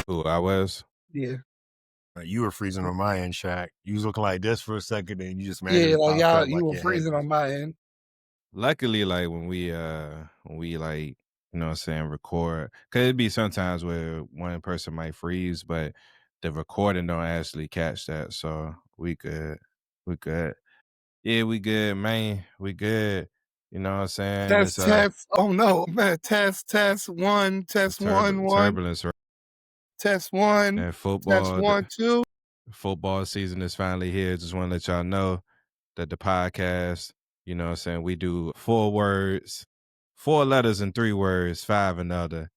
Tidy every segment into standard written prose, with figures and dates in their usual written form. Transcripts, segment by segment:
Who I was? Yeah. You were freezing on my end, Shaq. You was looking like this for a second, and you just Yeah, magically like popped up you like were your head freezing was- on my end. Luckily, like when we like, you know what I'm saying, record, cause it'd be sometimes where one person might freeze, but the recording don't actually catch that. So we good. We good. Yeah, we good, man. We good. You know what I'm saying? Test, test. Oh no, man. Test, test. One, test, one, one. Turbulence, right? Test one. And Test football, 1, 2. football season is finally here. Just want to let y'all know that the podcast, you know what I'm saying, we do 4 words, 4 letters and 3 words, 5 another.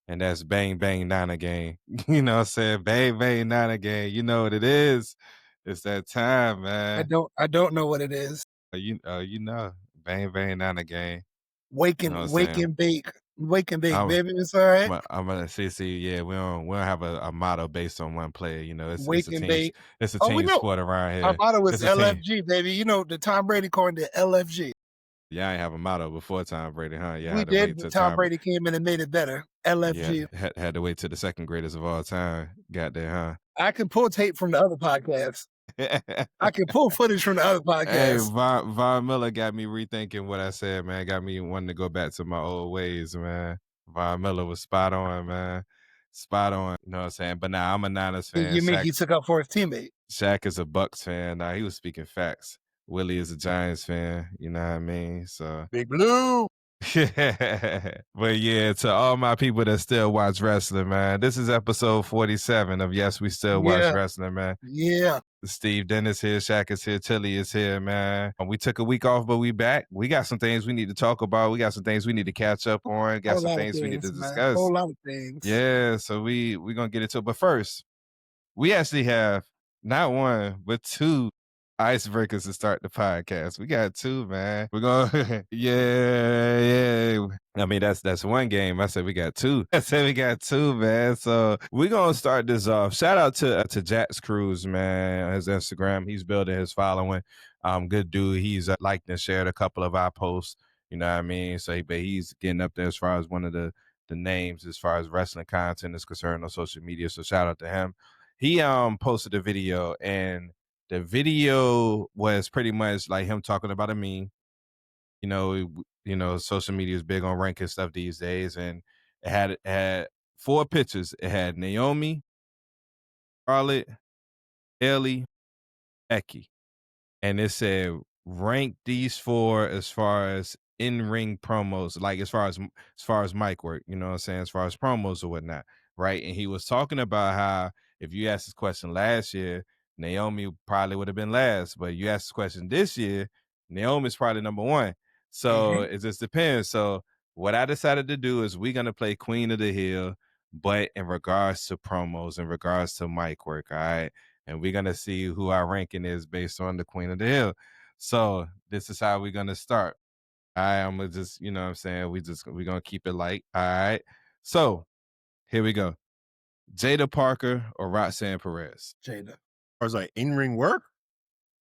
And that's bang, bang, Nana gang. You know what I'm saying? Bang, bang, Nana gang. You know what it is. It's that time, man. I don't know what it is. You know. Bang, bang, Nana gang. Wake You know what and I'm wake saying? and bake. Wake and bake, I'm- baby. It's all right. I'm gonna see. Yeah, we don't have a motto based on one player. You know, it's Wake a and team. bake. It's a Oh, we team know. sport around Our here. motto was It's a team. LFG, baby. You know the Tom Brady coined the LFG. Yeah, I ain't have a motto before Tom Brady, huh? Yeah, I We had to wait did, till but Tom Brady came in and made it better. LFG. Yeah, had to wait till the second greatest of all time got there, huh? I can pull tape from the other podcast. I can pull footage from the other Hey, podcast. Von Miller got me rethinking what I said, man. Got me wanting to go back to my old ways, man. Von Miller was spot on, man. Spot on. You know what I'm saying? But now I'm a Niners fan. You mean he took up for his teammate? Shaq is a Bucks fan. Nah, he was speaking facts. Willie is a Giants fan. You know what I mean? So Big Blue. But yeah, to all my people that still watch wrestling, man, this is episode 47 of Yes, We Still Watch Wrestling, man. Yeah. Steve Dennis here, Shaq is here, Tilly is here, man. We took a week off, but we back. We got some things we need to talk about. We got some things we need to catch up on. Got some things we need to discuss. A whole lot of things. Yeah, so we're gonna get into it. But first, we actually have not one, but 2 icebreakers to start the podcast. We got 2, man. We're gonna yeah. I mean, that's one game. I said we got 2. I said we got 2, man. So we're gonna start this off. Shout out to Jax Cruz, man. His Instagram. He's building his following. Good dude. He's liked and shared a couple of our posts. You know what I mean? So but he's getting up there as far as one of the names as far as wrestling content is concerned on social media. So shout out to him. He posted a video, and the video was pretty much like him talking about a meme. You know, social media is big on ranking stuff these days, and it had 4 pictures. It had Naomi, Charlotte, Ellie, Becky, and it said rank these 4 as far as in-ring promos, like as far as mic work, you know what I'm saying, as far as promos or whatnot, right? And he was talking about how if you asked this question last year, Naomi probably would have been last, but you asked this question this year, Naomi's probably number 1. So it just depends. So what I decided to do is we're gonna play Queen of the Hill, but in regards to promos, in regards to mic work, all right? And we're gonna see who our ranking is based on the Queen of the Hill. So this is how we're gonna start. I'm gonna just, you know what I'm saying, we're gonna keep it light. All right. So here we go. Jada Parker or Roxanne Perez? Jada. Or was like in-ring work?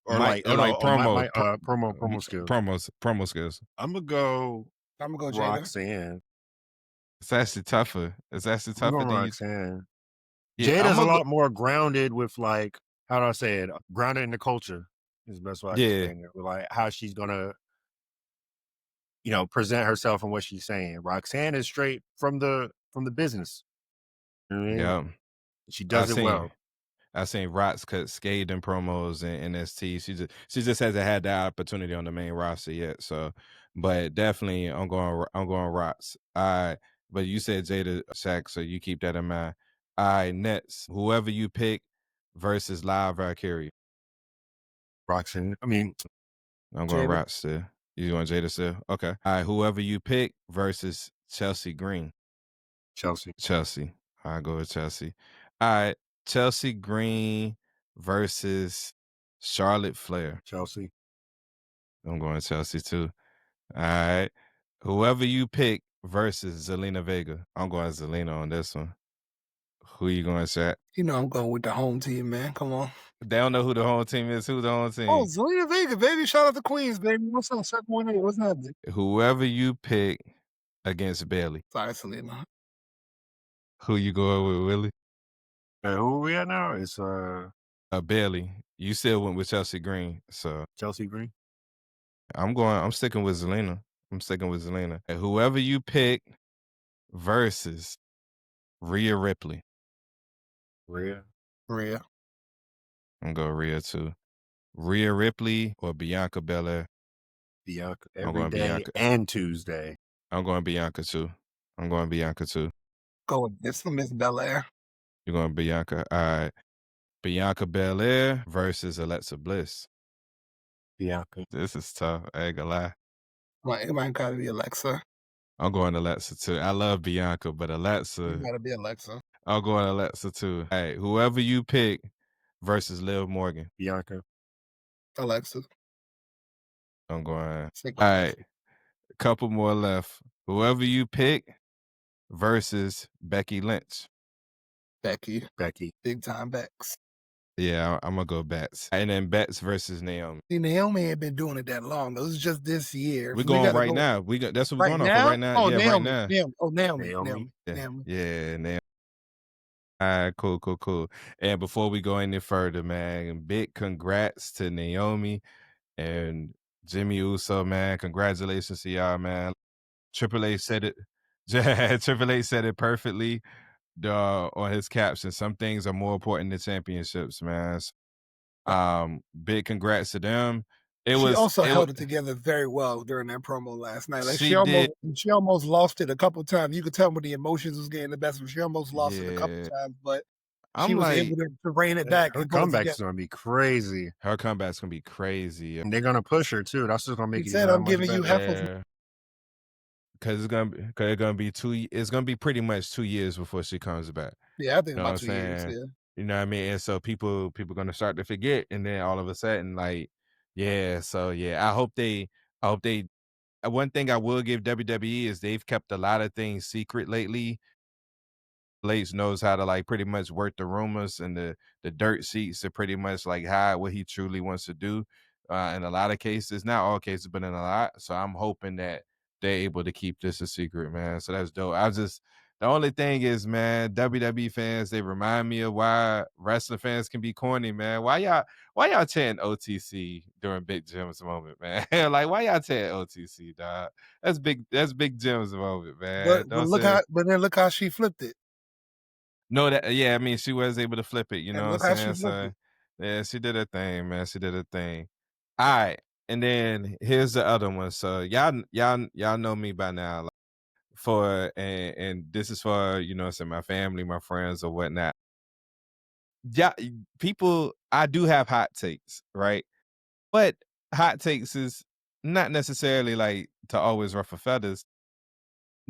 Or promo skills. Promo skills. I'm gonna go Jada. Roxanne. It's actually tougher. It's actually tougher than Roxanne. Yeah, Jada's a lot more grounded with, like, how do I say it? Grounded in the culture is the best way I can say it. With like how she's gonna, you know, present herself and what she's saying. Roxanne is straight from the business. You know what I mean? Yeah. She does it well. I seen Rox cut skating promos in NXT. She just hasn't had the opportunity on the main roster yet. So, but definitely I'm going Rox. All right, but you said Jada, Shaq, so you keep that in mind. All right, next, whoever you pick versus Live Valkyria. Roxanne. I mean, I'm going Rox still. You want Jada still? Okay. All right, whoever you pick versus Chelsea Green. Chelsea. I'll go with Chelsea. All right. Chelsea Green versus Charlotte Flair. Chelsea. I'm going Chelsea too. All right. Whoever you pick versus Zelina Vega. I'm going Zelina on this one. Who you going, Shaq? You know I'm going with the home team, man. Come on. They don't know who the home team is. Who's the home team? Oh, Zelina Vega, baby. Shout out to Queens, baby. What's up? 718. What's happening? Whoever you pick against Bailey. Sorry, Selena. Who you going with, Willie? Who are we at now? It's Bailey. You still went with Chelsea Green, so Chelsea Green. I'm sticking with Zelina. And whoever you pick versus Rhea Ripley. Rhea. Rhea. I'm going Rhea too. Rhea Ripley or Bianca Belair. Bianca I'm every going day Bianca. and Tuesday. I'm going Bianca too. Go with this one, Miss Belair. You're going Bianca. All right. Bianca Belair versus Alexa Bliss. Bianca. This is tough. I ain't gonna lie. Well, it might gotta be Alexa. I'm going Alexa too. I love Bianca, but Alexa. It gotta be Alexa. I'm going Alexa too. All right. Whoever you pick versus Liv Morgan. Bianca. Alexa. I'm going. Stick with All Alexa. right. Couple more left. Whoever you pick versus Becky Lynch. Becky. Becky. Big time Bex. Yeah, I'm gonna go Bets. And then Bets versus Naomi. See, Naomi ain't been doing it that long. This is just this year. We're going right now. That's what we're going now? on for right now. Oh, Yeah, Naomi. right now. Naomi. Yeah, Naomi. All right, cool. And before we go any further, man, big congrats to Naomi and Jimmy Uso, man. Congratulations to y'all, man. Triple H said it. Triple H said it perfectly on his caption. Some things are more important than championships, man. Big congrats to them. She also held it together very well during that promo last night. Like she did. She almost lost it a couple of times. You could tell when the emotions was getting the best of her. She almost lost it a couple of times, but she was able to rein it back. Her comeback's gonna be crazy. Her comeback's gonna be crazy. And they're gonna push her too. That's just gonna make it. He said, "I'm giving you heifers." Because it's gonna be it's gonna be pretty much 2 years before she comes back. Yeah, I think about 2 years. Yeah. You know what I mean? And so people gonna start to forget, and then all of a sudden, like, yeah. So yeah, I hope they. One thing I will give WWE is they've kept a lot of things secret lately. Blaze knows how to like pretty much work the rumors and the dirt sheets to pretty much like hide what he truly wants to do. In a lot of cases, not all cases, but in a lot. So I'm hoping that they're able to keep this a secret, man. So that's dope. The only thing is, man, WWE fans, they remind me of why wrestling fans can be corny, man. Why y'all chanting OTC during Big Jim's moment, man? Like, why y'all chanting OTC, dog? That's Big Jim's moment, man. But then look how she flipped it. No, I mean, she was able to flip it, you know what I'm saying? So, yeah, she did her thing, man. She did her thing. All right. And then here's the other one. So y'all know me by now. Like, and this is for, you know, my family, my friends or whatnot. Yeah, I do have hot takes, right? But hot takes is not necessarily like to always ruffle feathers.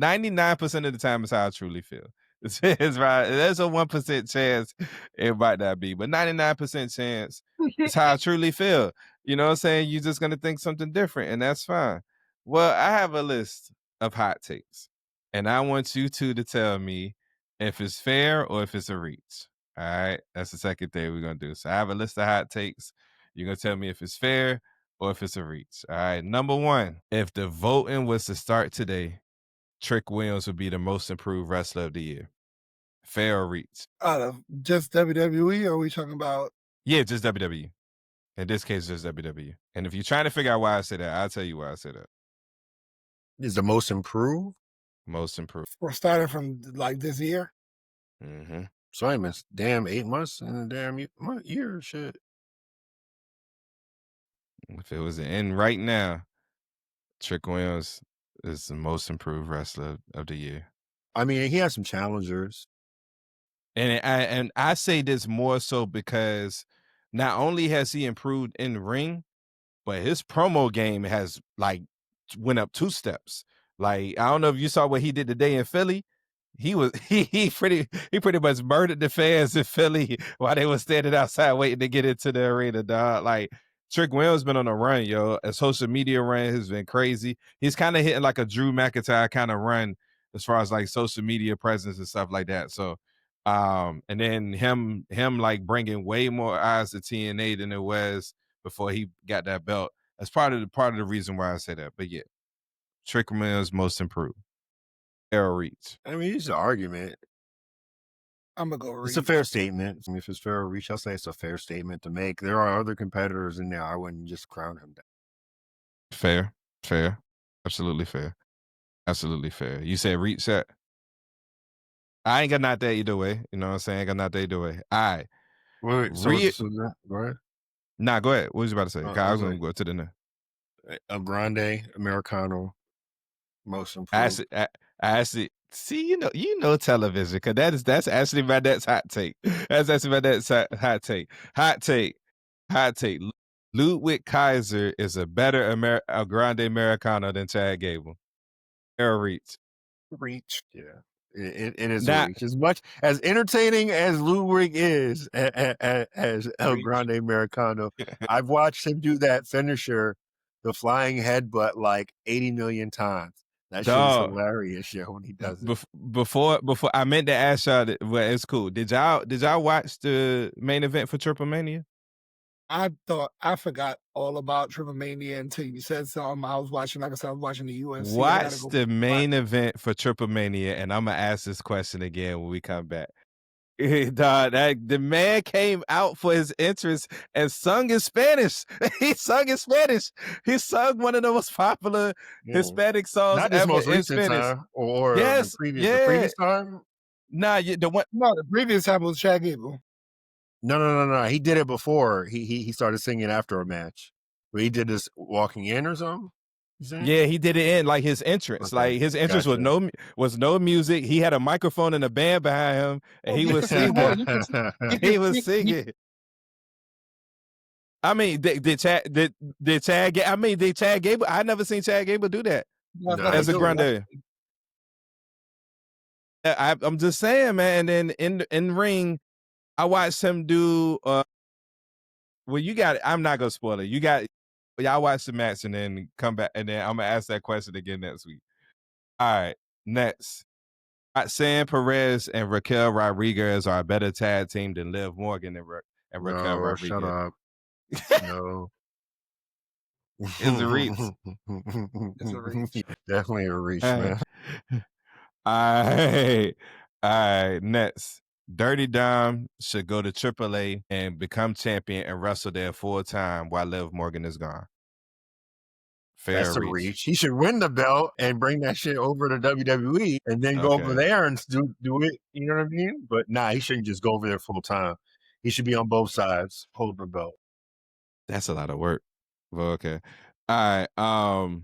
99% of the time is how I truly feel. It's right. There's a 1% chance it might not be, but 99% chance it's how I truly feel. You know what I'm saying? You're just gonna think something different, and that's fine. Well, I have a list of hot takes, and I want you two to tell me if it's fair or if it's a reach. All right, that's the second thing we're gonna do. So I have a list of hot takes. You're gonna tell me if it's fair or if it's a reach. All right. Number one, if the voting was to start today, Trick Williams would be the most improved wrestler of the year. Fair or reach? Out of just WWE, or are we talking about? Yeah, just WWE. In this case, just WWE. And if you're trying to figure out why I say that, I'll tell you why I say that. Is the most improved? Most improved. We're starting from like this year. Mm-hmm. So I missed 8 months in a damn year. Shit. If it was the end right now, Trick Williams is the most improved wrestler of the year. I mean, he has some challengers. And I say this more so because not only has he improved in the ring, but his promo game has like went up 2 steps. Like, I don't know if you saw what he did today in Philly. He pretty much murdered the fans in Philly while they were standing outside waiting to get into the arena, dog. Like, Trick Williams been on a run, yo. A social media run has been crazy. He's kind of hitting like a Drew McIntyre kind of run as far as like social media presence and stuff like that. So, and then him like bringing way more eyes to TNA than it was before he got that belt. That's part of the reason why I say that. But yeah, Trick Williams most improved. Arrow reach. I mean, it's an argument. I'm gonna go Reach. It's a fair statement. I mean, if it's fair Reach, I'll say it's a fair statement to make. There are other competitors in there. I wouldn't just crown him down. Fair. Absolutely fair. Absolutely fair. You said Reach that? I ain't got not that either way. You know what I'm saying? I ain't got not that either way. All right. Wait, so go ahead. Nah, go ahead. What was you about to say? I was gonna go to the next. A Grande Americano, most improved. I actually see, you know television, because that's actually my next hot take. That's actually my next hot take. Hot take. Ludwig Kaiser is a better a Grande Americano than Chad Gable. Or Reach. Yeah. It is a Reach. As much as entertaining as Ludwig is as El Grande Americano, I've watched him do that finisher, the flying headbutt, like 80 million times. That shit is hilarious, when he does it. Before I meant to ask y'all, well, it's cool. Did y'all watch the main event for Triple Mania? I forgot all about Triple Mania until you said something. I was watching, like I said, I was watching the UFC. Watch the main event for Triple Mania, and I'm gonna ask this question again when we come back. Dog, the man came out for his entrance and sung in Spanish. He sung in Spanish. He sung one of the most popular Hispanic songs Not ever most in Spanish. Time, or the previous time. No, the previous time was Chad Gable. No. He did it before. He started singing after a match. Where he did this walking in or something. Yeah, he did it in like his entrance. Okay, like his entrance was no music. He had a microphone and a band behind him, and he was singing. He was singing. I mean, did Chad Gable? I never seen Chad Gable do that as a Grande. I'm just saying, man. And then in ring, I watched him do. Well, you got it. I'm not gonna spoil it. Y'all watch the match and then come back, and then I'm gonna ask that question again next week. All right, next. Roxanne Perez and Raquel Rodriguez are a better tag team than Liv Morgan and Raquel Rodriguez. Shut up. No. It's a Reach. It's a Reach. Definitely a Reach, man. All right. Next. Dirty Dom should go to AAA and become champion and wrestle there full time while Liv Morgan is gone. That's a Reach. He should win the belt and bring that shit over to WWE and then go over there and do it. You know what I mean? But he shouldn't just go over there full time. He should be on both sides holding the belt. That's a lot of work. Well, okay. All right.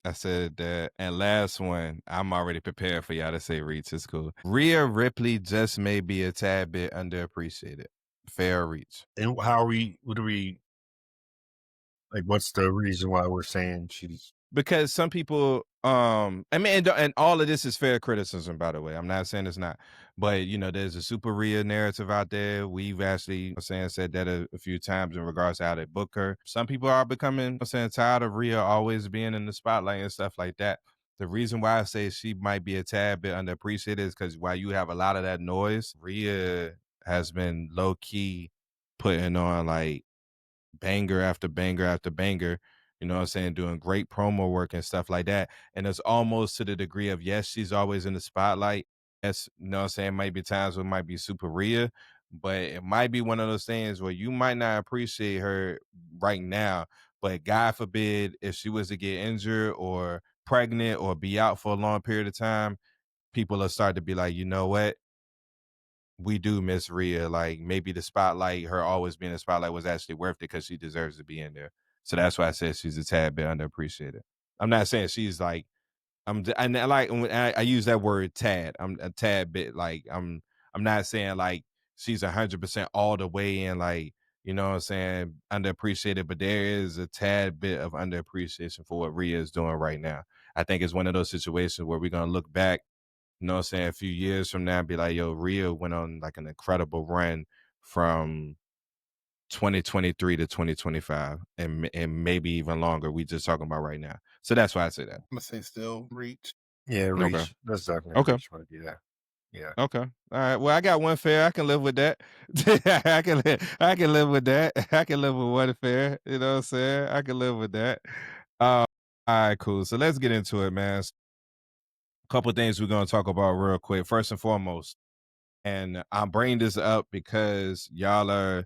I said that. And last one, I'm already prepared for y'all to say Reach. It's cool. Rhea Ripley just may be a tad bit underappreciated. Fair Reach. And what's the reason why we're saying she's? Because some people, I mean, and all of this is fair criticism, by the way. I'm not saying it's not, but there's a super Rhea narrative out there. We've actually said that a few times in regards to how they book her. Some people are becoming tired of Rhea always being in the spotlight and stuff like that. The reason why I say she might be a tad bit underappreciated is because while you have a lot of that noise, Rhea has been low key putting on like banger after banger after banger. You know what I'm saying? Doing great promo work and stuff like that. And it's almost to the degree of, yes, she's always in the spotlight. Yes, you know what I'm saying? Might be times where it might be super Rhea, but it might be one of those things where you might not appreciate her right now. But God forbid, if she was to get injured or pregnant or be out for a long period of time, people will start to be like, you know what? We do miss Rhea. Like maybe the spotlight, her always being in the spotlight was actually worth it because she deserves to be in there. So that's why I said she's a tad bit underappreciated. I'm not saying she's like, I like when I use that word tad. I'm a tad bit like I'm not saying like she's 100% all the way in, like, you know what I'm saying, underappreciated, but there is a tad bit of underappreciation for what Rhea is doing right now. I think it's one of those situations where we're gonna look back, you know what I'm saying, a few years from now and be like, yo, Rhea went on like an incredible run from 2023 to 2025 and maybe even longer. We just talking about right now. So that's why I say that. I'm gonna say still Reach. Yeah, Reach. Okay. That's definitely okay. Reach might be that. Yeah. Okay. All right. Well, I got one fair. I can live with that. I can live with that. I can live with one fair. You know what I'm saying? I can live with that. All right, cool. So let's get into it, man. A couple of things we're gonna talk about real quick. First and foremost, And I'm bringing this up because y'all are.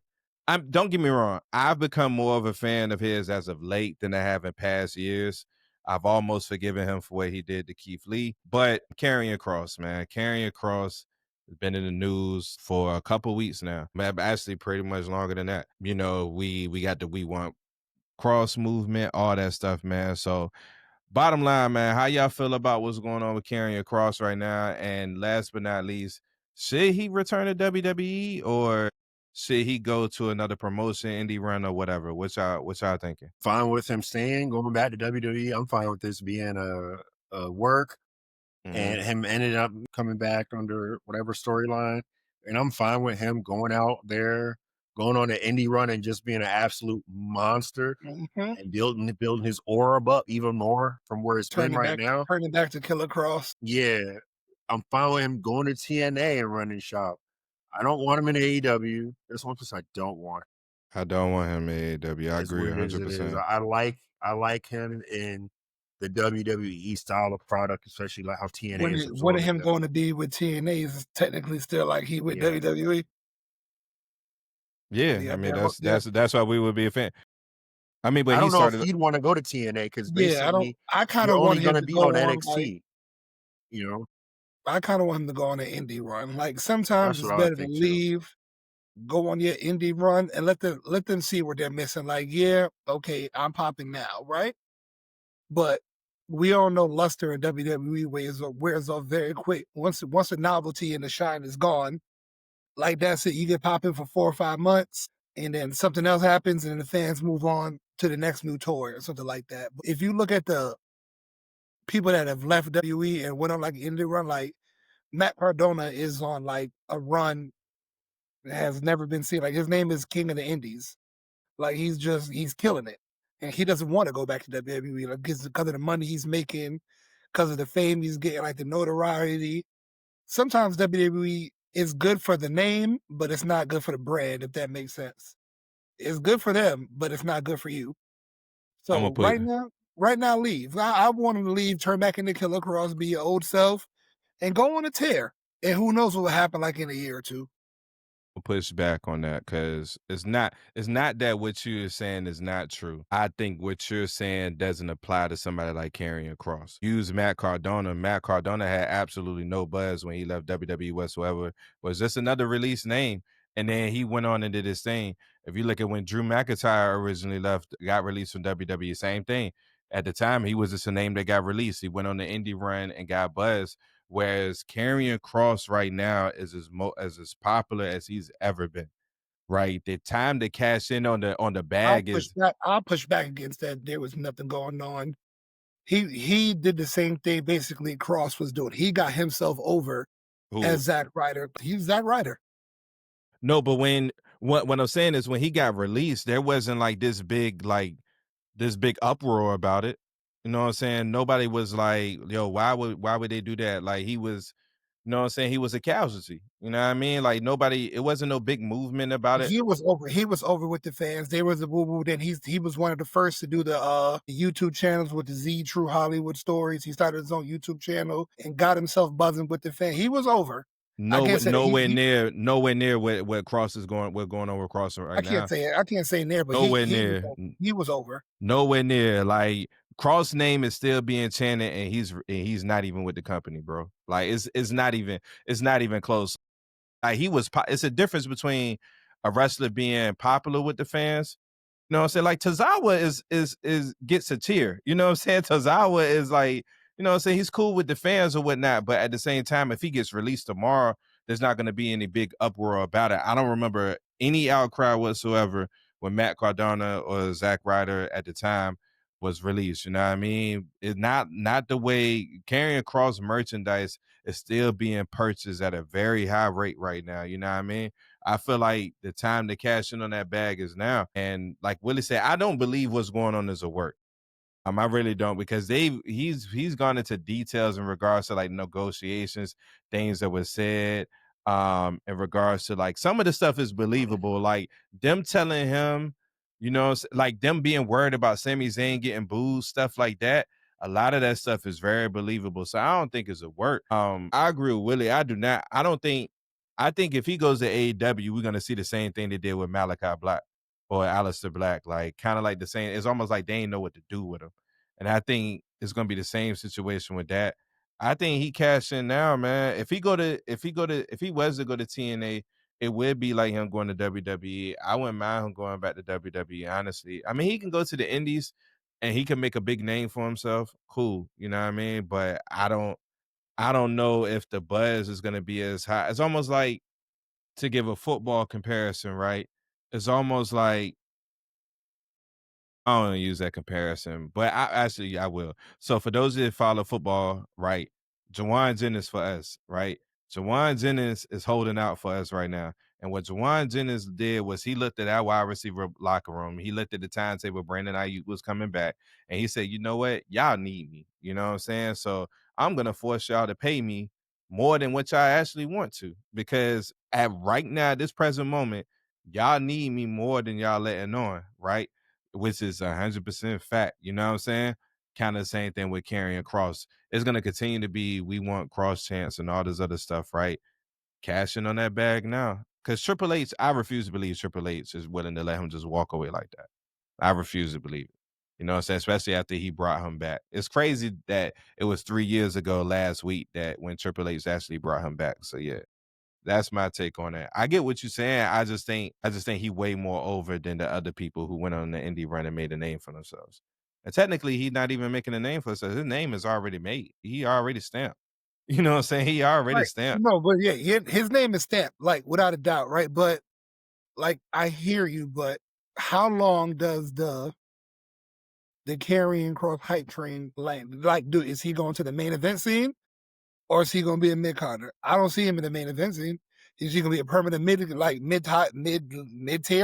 Don't get me wrong. I've become more of a fan of his as of late than I have in past years. I've almost forgiven him for what he did to Keith Lee, but Karrion Kross, man, Karrion Kross has been in the news for a couple weeks now. Actually, pretty much longer than that. You know, we got the We Want Kross movement, all that stuff, man. So bottom line, man, how y'all feel about what's going on with Karrion Kross right now? And last but not least, should he return to WWE or should he go to another promotion, indie run or whatever? What y'all thinking? Fine with him staying, going back to WWE. I'm fine with this being a work and him ended up coming back under whatever storyline. And I'm fine with him going out there, going on an indie run and just being an absolute monster and building his aura up even more from where it's been right now. Turning back to Killer Kross. Yeah. I'm fine with him going to TNA and running shop. I don't want him in AEW. That's one place I don't want. I don't want him in AEW. I agree 100%. I like him in the WWE style of product, especially like how TNA is. What him going to be with TNA is technically still like he with WWE. Yeah, I mean that's why we would be a fan. I mean, but I don't know if he'd want to go to TNA because basically, I kind of want him to be go on NXT. You know, I kind of want him to go on an indie run. Like sometimes it's better to leave, go on your indie run, and let them see what they're missing. Like, yeah, okay, I'm popping now, right? But we all know luster in WWE wears off very quick. Once the novelty and the shine is gone, like that's it. You get popping for 4 or 5 months, and then something else happens, and the fans move on to the next new tour or something like that. But if you look at the people that have left WWE and went on like an indie run, like Matt Cardona is on like a run that has never been seen. Like his name is King of the Indies. Like he's killing it. And he doesn't want to go back to WWE like, because of the money he's making, because of the fame he's getting, like the notoriety. Sometimes WWE is good for the name, but it's not good for the brand, if that makes sense. It's good for them, but it's not good for you. So right now, leave. I want him to leave, turn back into Killer Kross, be your old self, and go on a tear. And who knows what will happen like in a year or two. Push back on that because it's not that what you're saying is not true. I think what you're saying doesn't apply to somebody like Karrion Kross. Use Matt Cardona. Matt Cardona had absolutely no buzz when he left WWE whatsoever. Was just another release name. And then he went on and did his thing. If you look at when Drew McIntyre originally got released from WWE, same thing. At the time, he was just a name that got released. He went on the indie run and got buzz. Whereas Karrion Kross right now is as popular as he's ever been. Right, the time to cash in on the bag I'll push back against that. There was nothing going on. He did the same thing basically Kross was doing. He got himself over as Zack Ryder. He's Zack Ryder. No, but what I'm saying is when he got released, there wasn't like this big uproar about it. You know what I'm saying? Nobody was like, yo, why would they do that? Like he was, you know what I'm saying? He was a casualty. You know what I mean? Like it wasn't no big movement about it. He was over with the fans. There was a boo-boo. Then he was one of the first to do the YouTube channels with the Z True Hollywood Stories. He started his own YouTube channel and got himself buzzing with the fans. He was over. Nowhere near what Kross is going. What's going on with Kross right now? I can't say near, but nowhere near. He was over. Nowhere near. Like Kross' name is still being chanted, and he's not even with the company, bro. Like it's not even close. Like it's a difference between a wrestler being popular with the fans. You know what I'm saying? Like Tozawa is gets a cheer. You know what I'm saying? Tozawa is like, you know what I'm saying? He's cool with the fans or whatnot. But at the same time, if he gets released tomorrow, there's not going to be any big uproar about it. I don't remember any outcry whatsoever when Matt Cardona or Zack Ryder at the time was released. You know what I mean? It's not the way Karrion Kross merchandise is still being purchased at a very high rate right now. You know what I mean? I feel like the time to cash in on that bag is now. And like Willie said, I don't believe what's going on is a work. I really don't, because he's gone into details in regards to like negotiations, things that were said, in regards to like some of the stuff is believable. Like them telling him, you know, like them being worried about Sami Zayn getting booed, stuff like that. A lot of that stuff is very believable. So I don't think it's a work. I agree with Willie. I don't think I think if he goes to AEW, we're gonna see the same thing they did with Malachi Black or Aleister Black, like kind of like the same. It's almost like they ain't know what to do with him, and I think it's gonna be the same situation with that. I think he cashed in now, man. If he was to go to TNA, it would be like him going to WWE. I wouldn't mind him going back to WWE, honestly. I mean, he can go to the Indies and he can make a big name for himself. Cool, you know what I mean? But I don't know if the buzz is gonna be as high. It's almost like, to give a football comparison, right? It's almost like, I don't wanna use that comparison, but I will. So for those that follow football, right, Jawan Jennings for us, right? Jawan Jennings is holding out for us right now. And what Jawan Jennings did was he looked at our wide receiver locker room. He looked at the timetable Brandon Ayuk was coming back, and he said, "You know what? Y'all need me." You know what I'm saying? So I'm gonna force y'all to pay me more than what y'all actually want to, because at right now, this present moment, y'all need me more than y'all letting on, right? Which is 100% fact. You know what I'm saying? Kind of the same thing with Karrion Kross. It's going to continue to be, we want Cross chance and all this other stuff, right? Cashing on that bag now. Because Triple H, I refuse to believe Triple H is willing to let him just walk away like that. I refuse to believe it. You know what I'm saying? Especially after he brought him back. It's crazy that it was 3 years ago last week that when Triple H actually brought him back. So yeah, that's my take on that. I get what you're saying. I just think he way more over than the other people who went on the indie run and made a name for themselves. And technically, he's not even making a name for himself. His name is already made. He already stamped. You know what I'm saying? He already Right. stamped. No, but yeah, his name is stamped, like without a doubt, right? But like, I hear you, but how long does the Karrion Kross hype train like do? Is he going to the main event scene, or is he going to be a mid carder? I don't see him in the main event scene. Is he going to be a permanent mid tier,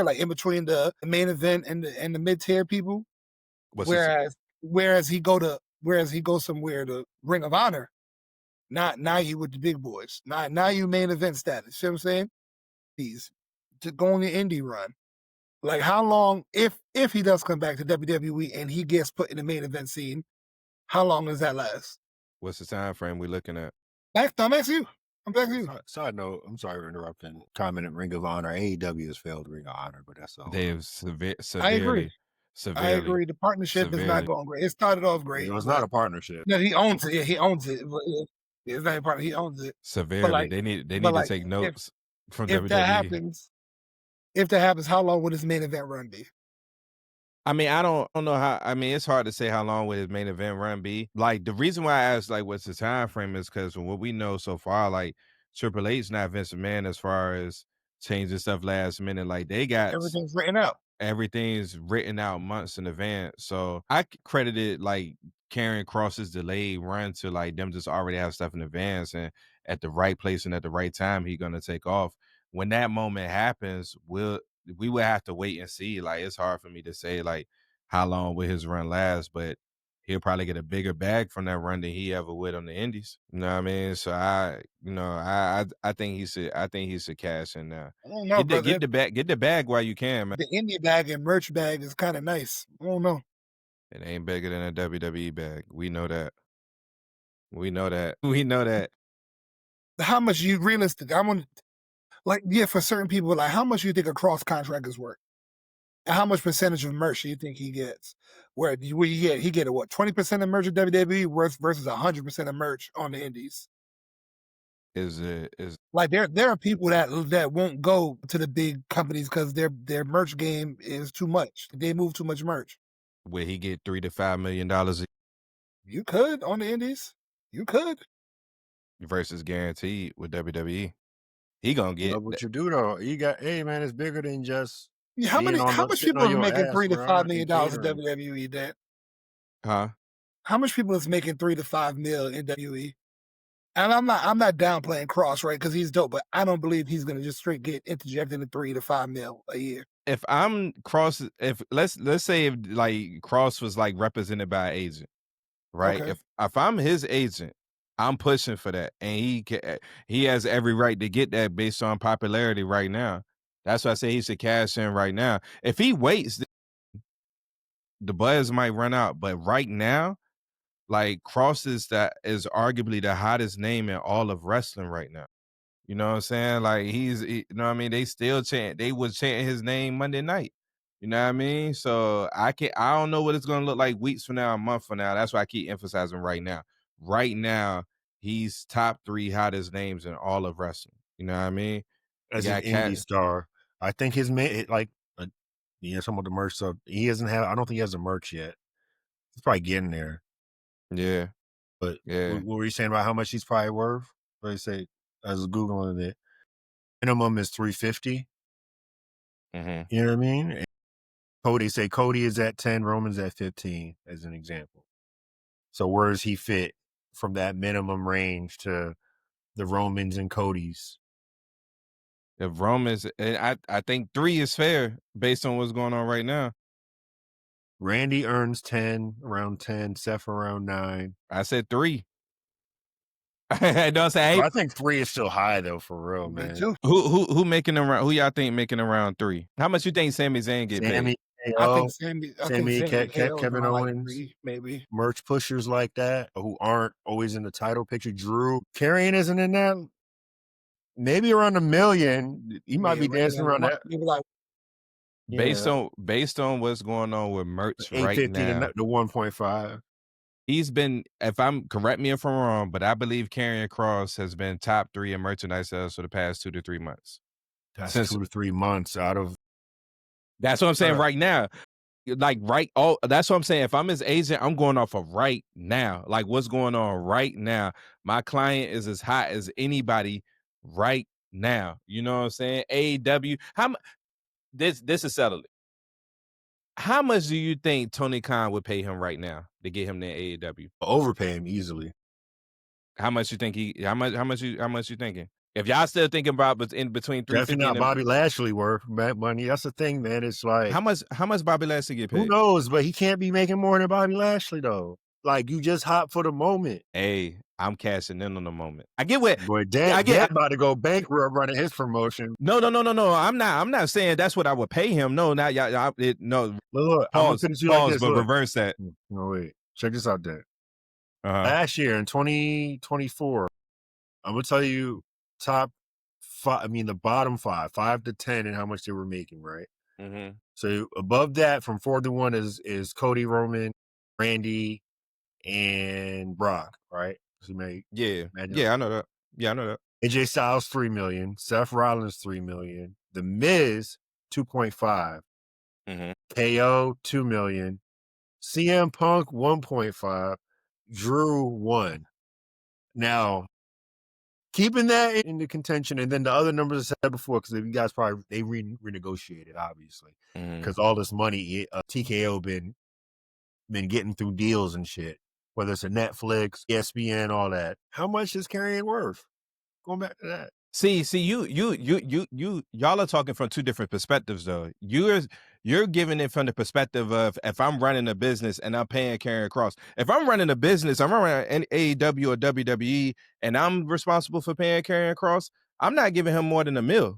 like in between the main event and the mid tier people? Whereas he goes somewhere to Ring of Honor. Not now you with the big boys. Now you main event status. See what I'm saying? He's to go on the indie run. Like, how long, if he does come back to WWE and he gets put in the main event scene, how long does that last? What's the time frame we're looking at? I'm asking you. I'm asking you. Side note, I'm sorry for interrupting. Commenting Ring of Honor. AEW has failed Ring of Honor, but that's all. They've severely. I agree. The partnership is not going great. It started off great. It was not a partnership. No, he owns it. Yeah, he owns it. It's not a partner. He owns it. Severely. Like, they need to take notes from WWE. If that happens, how long would his main event run be? I mean, I don't know how. I mean, it's hard to say how long would his main event run be. Like, the reason why I asked, like, what's the time frame is because from what we know so far, like, Triple H not Vince McMahon as far as changing stuff last minute. Like, they got everything's written out. Everything's written out months in advance. So I credited like Karrion Kross's delayed run to like them just already have stuff in advance and at the right place and at the right time he's gonna take off. When that moment happens, we will have to wait and see. Like, it's hard for me to say like how long will his run last, but he'll probably get a bigger bag from that run than he ever would on the Indies. You know what I mean? So I think he should cash in now. I don't know, get the bag while you can, man. The indie bag and merch bag is kind of nice. I don't know. It ain't bigger than a WWE bag. We know that. We know that. How much you realistic? I want, like, yeah, for certain people, like, how much you think a Kross contract is worth? And how much percentage of merch do you think he gets? Where he get a what, 20% of merch at WWE versus 100% of merch on the Indies? Is like there are people that won't go to the big companies because their merch game is too much. They move too much merch. Will he get $3 to $5 million? You could on the Indies. You could. Versus guaranteed with WWE. He gonna get. What you do though? You got, hey man, it's bigger than just. How much people are making $3 to $5 million in WWE? That. Huh? How much people is making $3 to $5 million in WWE? And I'm not downplaying Kross, right? Because he's dope, but I don't believe he's gonna just straight get interjected into $3 to $5 million a year. If I'm Kross, if let's say if like Kross was like represented by an agent, right? Okay. If I'm his agent, I'm pushing for that, and he has every right to get that based on popularity right now. That's why I say he should cash in right now. If he waits, the buzz might run out. But right now, like, Kross is arguably the hottest name in all of wrestling right now. You know what I'm saying? Like you know what I mean? They still they was chanting his name Monday night. You know what I mean? So I don't know what it's gonna look like weeks from now, a month from now. That's why I keep emphasizing right now. Right now, he's top 3 hottest names in all of wrestling. You know what I mean? As an indie star, I think his some of the merch stuff. He doesn't have. I don't think he has the merch yet. He's probably getting there. Yeah. But yeah. What were you saying about how much he's probably worth? They say, I was Googling it. Minimum is $350. Mm-hmm. You know what I mean? And Cody is at 10, Roman's at 15, as an example. So where does he fit from that minimum range to the Romans and Cody's? If Romans, I think 3 is fair based on what's going on right now. Randy earns 10, around 10, Seth around 9. I said 3. Don't say. I think 3 is still high though, for real, man. Who making around? Who y'all think making around 3? How much you think Sami Zayn get paid? I think Kevin Owens, like 3, maybe merch pushers like that who aren't always in the title picture. Drew Carrion isn't in that. Maybe around $1 million. He might be dancing around that. Like, based on what's going on with merch right now, to 1.5. He's been, correct me if I'm wrong, but I believe Karrion Kross has been top 3 in merchandise sales for the past 2 to 3 months. That's 2 to 3 months out of. That's what I'm saying right now. Like that's what I'm saying. If I'm his agent, I'm going off of right now. Like what's going on right now. My client is as hot as anybody right now. You know what I'm saying? AEW. This is settled. How much do you think Tony Khan would pay him right now to get him to AEW? Overpay him easily. How much you think how much you thinking? If y'all still thinking about in between 350, definitely not Bobby Lashley worth money. That's the thing, man. It's like how much Bobby Lashley get paid? Who knows? But he can't be making more than Bobby Lashley though. Like you just hot for the moment. Hey, I'm cashing in on the moment. I get what. Boy, Dan about to go bankrupt running his promotion. No. I'm not saying that's what I would pay him. No, not y'all. No. Look, pause. Like but reverse that. No wait. Check this out, Dan. Last year in 2024, I'm gonna tell you top 5. I mean the bottom 5 to 10, and how much they were making. Right. Mm-hmm. So above that, from 4 to 1 is Cody, Roman, Randy, and Brock. Right. So I know that. Yeah, I know that. AJ Styles $3 million, Seth Rollins $3 million, The Miz 2.5, KO $2 million, CM Punk 1.5, Drew 1. Now, keeping that into contention, and then the other numbers I said before, because you guys probably they renegotiated, obviously, because all this money TKO been getting through deals and shit. Whether it's a Netflix, ESPN, all that. How much is Karrion worth? Going back to that. See, y'all are talking from 2 different perspectives, though. You're giving it from the perspective of if I'm running a business and I'm paying Karrion Kross. If I'm running a business, I'm running AEW or WWE, and I'm responsible for paying Karrion Kross, I'm not giving him more than $1 million.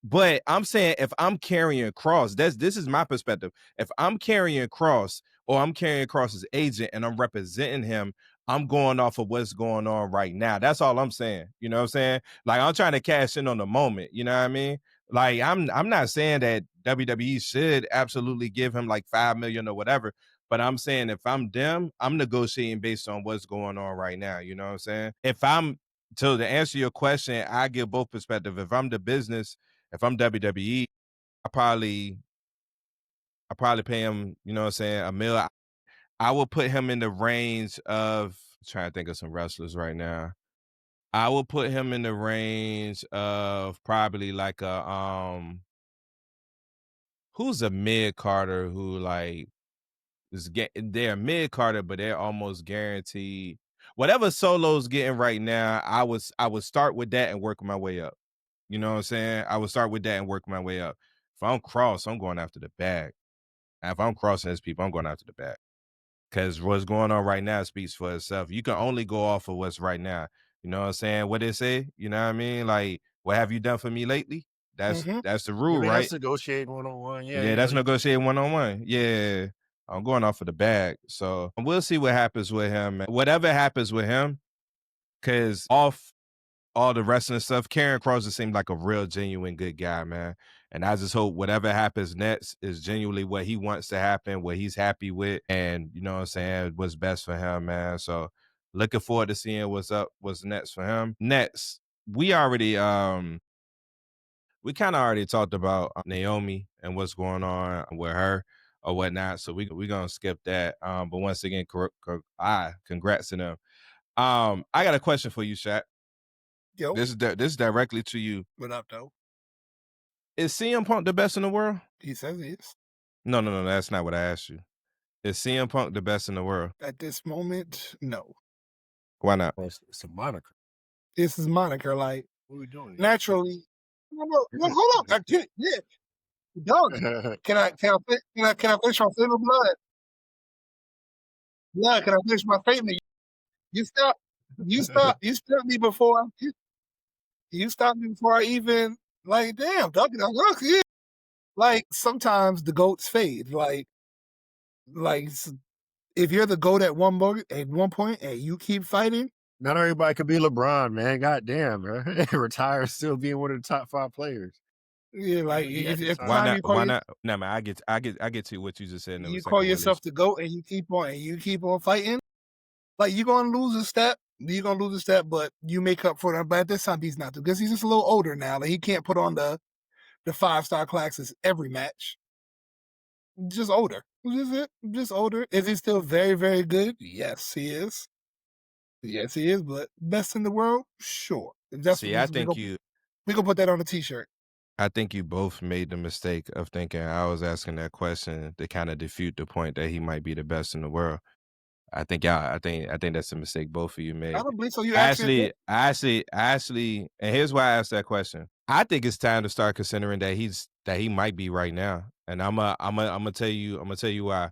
But I'm saying if I'm Karrion Kross, this is my perspective. If I'm Karrion Kross or I'm Karrion Kross's agent and I'm representing him, I'm going off of what's going on right now. That's all I'm saying. You know what I'm saying? Like I'm trying to cash in on the moment. You know what I mean? Like I'm not saying that WWE should absolutely give him like $5 million or whatever. But I'm saying if I'm them, I'm negotiating based on what's going on right now. You know what I'm saying? To answer your question, I give both perspectives. If I'm the business, if I'm WWE, I probably pay him, you know what I'm saying, $1 million. I will put him in the range of, I'm trying to think of some wrestlers right now. I will put him in the range of probably like who's a mid-carder who like they're mid-carder, but they're almost guaranteed. Whatever Solo's getting right now, I would start with that and work my way up. You know what I'm saying? I would start with that and work my way up. If I'm Kross, I'm going after the bag. And if I'm crossing his people, I'm going after the bag. Because what's going on right now speaks for itself. You can only go off of what's right now. You know what I'm saying? What they say? You know what I mean? Like, what have you done for me lately? That's the rule, right? That's negotiating one-on-one. Yeah, that's negotiating one-on-one. Yeah. I'm going off of the bag. So we'll see what happens with him. Whatever happens with him, because off all the wrestling stuff, Karrion Kross just seemed like a real genuine good guy, man. And I just hope whatever happens next is genuinely what he wants to happen, what he's happy with, and you know what I'm saying, what's best for him, man. So looking forward to seeing what's next for him. Next, we already we kind of already talked about Naomi and what's going on with her or whatnot. So we're gonna skip that. But once again, congrats to them. I got a question for you, Shaq. Yo. This is directly to you. What up, though? Is CM Punk the best in the world? He says he is. No, that's not what I asked you. Is CM Punk the best in the world? At this moment, no. Why not? It's a moniker. This is moniker. Like, what are we doing? Naturally. No, hold on. Yeah. Dog. Can I finish my statement, blood? Blood, can I finish my statement? You stopped me before you stopped me before I even, like, damn, dog. Like, sometimes the goats fade. Like if you're the GOAT at one point and you keep fighting. Not everybody could be LeBron, man. God damn, bro. Retire still being one of the top 5 players. Yeah, like why not? No, man, I get to what you just said. You call yourself the GOAT and you keep on fighting. Like, you're gonna lose a step. But you make up for that. But at this time, he's not, because he's just a little older now. Like, he can't put on the 5-star classes every match. Just older. Just older. Is he still very, very good? Yes, he is. But best in the world? Sure. I think we can put that on a t-shirt. I think you both made the mistake of thinking I was asking that question to kind of defute the point that he might be the best in the world. I think that's a mistake both of you made. I don't believe so. You actually, and here's why I asked that question. I think it's time to start considering that he might be right now. And I'm gonna tell you why.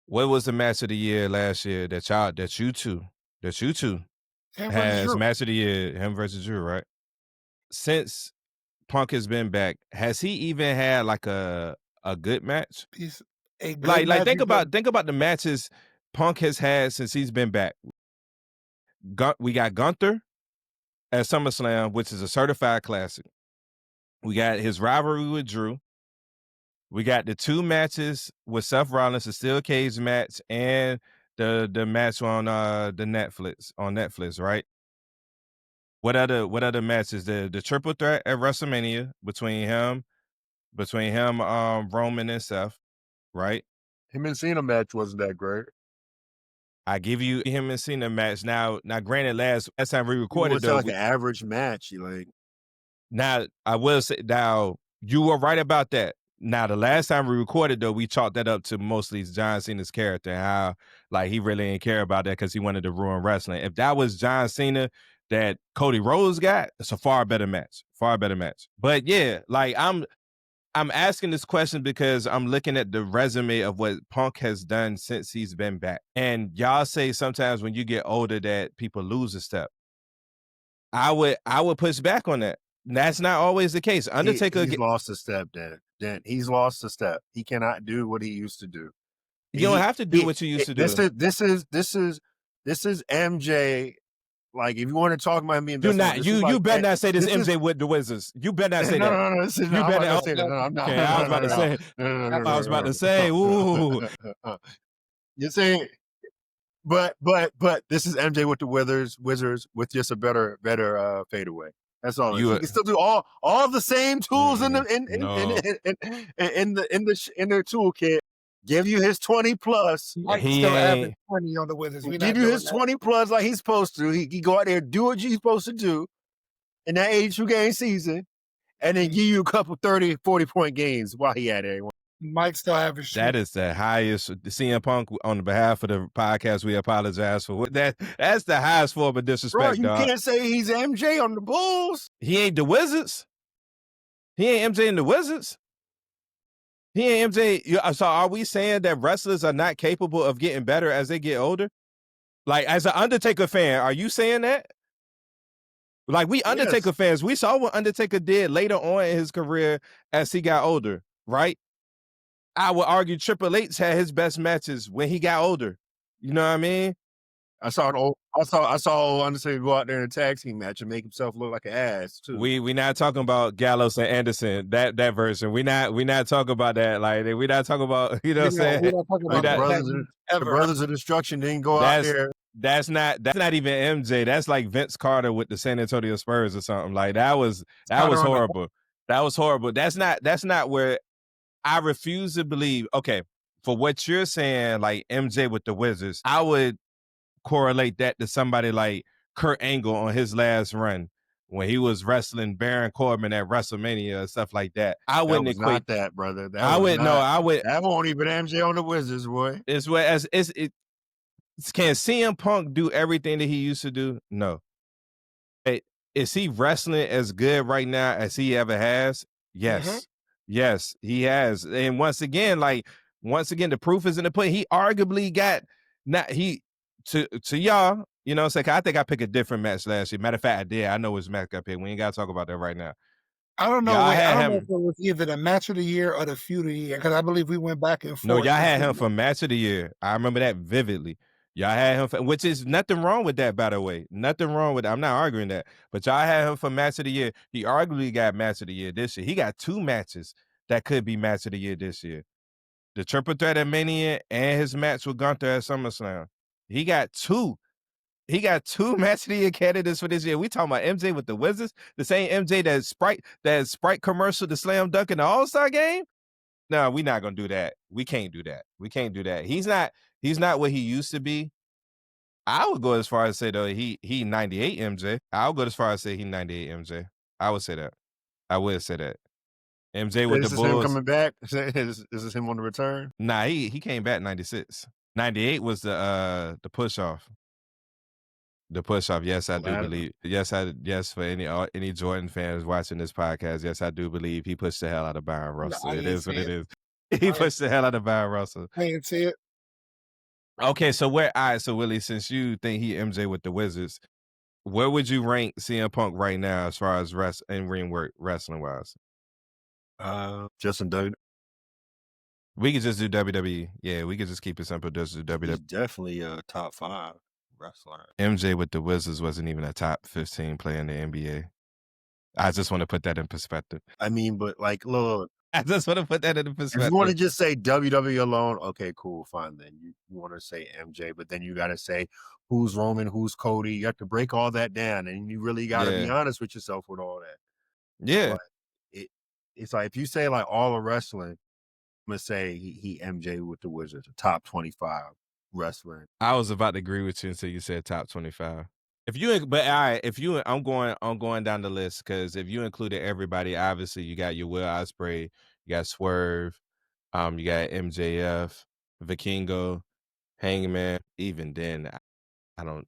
What was the match of the year last year that you two has match of the year, him versus Drew, right? Since Punk has been back, has he even had like a good match? Think about the matches Punk has had since he's been back. We got Gunther at SummerSlam, which is a certified classic. We got his rivalry with Drew. We got the 2 matches with Seth Rollins, the steel cage match, and the match on the Netflix, right? What other matches? The triple threat at WrestleMania between him, Roman and Seth, right? Him and Cena match wasn't that great. I give you him and Cena match. Now, granted, last time we recorded, it was like an average match. Now, I will say, now you were right about that. Now, the last time we recorded, though, we chalked that up to mostly John Cena's character and how, like, he really didn't care about that because he wanted to ruin wrestling. If that was John Cena that Cody Rhodes got, it's a far better match. But yeah, like, I'm asking this question because I'm looking at the resume of what Punk has done since he's been back. And y'all say sometimes when you get older that people lose a step. I would push back on that. That's not always the case. Undertaker he's lost a step, Dan. He's lost a step. He cannot do what he used to do. You don't have to do what you used to do. This is MJ. Like, if you want to talk about me, you better not say this MJ with the Wizards. You better not say that. No, you better not say that. I'm not. I was about to say. Ooh, you're saying, but this is MJ with the Wizards with just a better fadeaway. That's all. You can still do all the same tools in their toolkit. Give you his 20 plus. He still average 20 on the Wizards. Give you his 20 plus like he's supposed to. He go out there, do what he's supposed to do in that 82 game season, and then give you a couple 30, 40-point games while he at it. Mike still average. That is the highest. CM Punk, on the behalf of the podcast, we apologize for that. That's the highest form of disrespect. Bro, you can't say he's MJ on the Bulls. He ain't the Wizards. He ain't MJ in the Wizards. He ain't MJ. So are we saying that wrestlers are not capable of getting better as they get older? Like, as an Undertaker fan, are you saying that? Like, we Undertaker fans, we saw what Undertaker did later on in his career as he got older, right? I would argue Triple H had his best matches when he got older. You know what I mean? I saw an I saw Undertaker go out there in a tag team match and make himself look like an ass too. We not talking about Gallows and Anderson, that version. We not talking about that. Like we not talking about, you know what I'm saying? We're not talking about the Brothers of Destruction didn't go out there. That's not even MJ. That's like Vince Carter with the San Antonio Spurs or something. Like that was horrible. That was horrible. That's not where I refuse to believe. Okay, for what you're saying, like MJ with the Wizards, I would correlate that to somebody like Kurt Angle on his last run when he was wrestling Baron Corbin at WrestleMania and stuff like that. I wouldn't equate not that, brother. I would. That won't even MJ on the Wizards, boy. It's what can CM Punk do everything that he used to do? No. Is he wrestling as good right now as he ever has? Yes. Mm-hmm. Yes, he has. And once again, the proof is in the pudding. He arguably got to y'all, you know what I'm saying? I think I picked a different match last year. Matter of fact, I did. I know which match I picked. We ain't got to talk about that right now. I don't know. I don't know if it was either the match of the year or the feud of the year, because I believe we went back and forth. No, y'all had him for match of the year. I remember that vividly. Y'all had him for, which is nothing wrong with that, by the way. Nothing wrong with that. I'm not arguing that. But y'all had him for match of the year. He arguably got match of the year this year. He got 2 matches that could be match of the year this year. The Triple Threat at Mania and his match with Gunther at SummerSlam. He got 2. He got 2 match of the year candidates for this year. We talking about MJ with the Wizards, the same MJ that Sprite commercial, the slam dunk in the All-Star game. No, we're not gonna do that. We can't do that. We can't do that. He's not what he used to be. I would go as far as say though he 98 MJ. I'll go as far as say he 98 MJ. I would say that. I would say that. MJ with the Bulls. Is him coming back? Is this him on the return? Nah, he came back 96. 98 was the push off. The push off. Yes, I do believe. Yes, for any Jordan fans watching this podcast, yes, I do believe he pushed the hell out of Byron Russell. It is what it is. He pushed the hell out of Byron Russell. I didn't see it. Okay, so Willie, since you think he MJ with the Wizards, where would you rank CM Punk right now as far as ring work wrestling wise? Just in WWE. We could just do WWE. Yeah, we could just keep it simple. Just do WWE. He's definitely a top 5 wrestler. MJ with the Wizards wasn't even a top 15 player in the NBA. I just want to put that in perspective. I mean, but like, look. I just want to put that in perspective. If you want to just say WWE alone, okay, cool, fine. Then you want to say MJ, but then you got to say who's Roman, who's Cody. You have to break all that down, and you really got to be honest with yourself with all that. Yeah. But it's like if you say like all of wrestling, I'm gonna say he MJ with the Wizards, a top 25 wrestler. I was about to agree with you until you said top 25. I'm going down the list because if you included everybody, obviously you got your Will Ospreay, you got Swerve, you got MJF, Vikingo, Hangman. Even then, I don't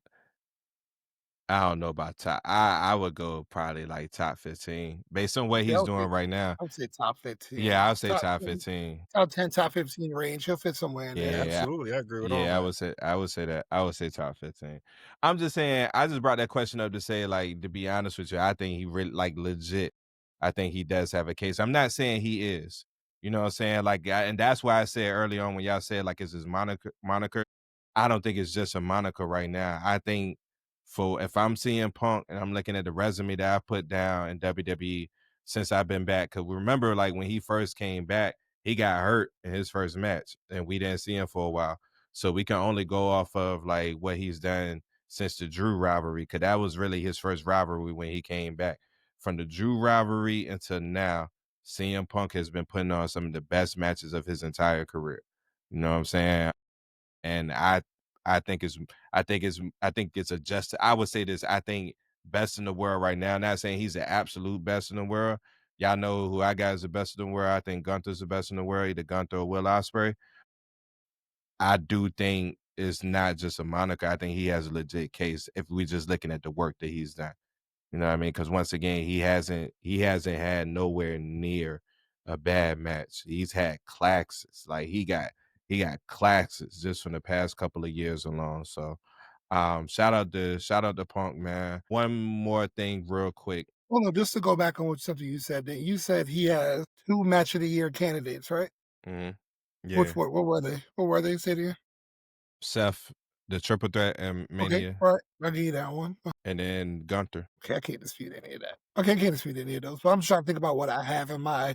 know about top. I would go probably like top 15 based on what he's doing right now. I would say top 15. Yeah, I would say top 15. Top 10, top 15 range. He'll fit somewhere in there. Absolutely. I agree with all that. I would say that. I would say top 15. I'm just saying, I just brought that question up to say, like, to be honest with you, I think he really, like, legit. I think he does have a case. I'm not saying he is. You know what I'm saying? Like, and that's why I said early on when y'all said, like, it's his moniker. I don't think it's just a moniker right now. I think if I'm seeing Punk and I'm looking at the resume that I put down in WWE since I've been back, because remember, like when he first came back, he got hurt in his first match and we didn't see him for a while. So we can only go off of like what he's done since the Drew rivalry, because that was really his first rivalry when he came back. From the Drew rivalry until now, CM Punk has been putting on some of the best matches of his entire career. You know what I'm saying? And I think it's adjusted. I would say this. I think best in the world right now. Not saying he's the absolute best in the world. Y'all know who I got as the best in the world. I think Gunther's the best in the world. Either Gunther or Will Ospreay. I do think it's not just a moniker. I think he has a legit case if we just looking at the work that he's done. You know what I mean? Because once again, he hasn't had nowhere near a bad match. He's had classics. Like he got classics just from the past couple of years alone. So shout out to Punk, man. One more thing real quick. Well, no, just to go back on what something you said. That you said he has 2 match of the year candidates, right? Mm-hmm. Yeah. What were they? What were they? Say to you? Seth The Triple Threat and Okay, Mania. all right. I'll give you that one. And then Gunther. Okay, I can't dispute any of that. Okay, I can't dispute any of those. But I'm just trying to think about what I have in my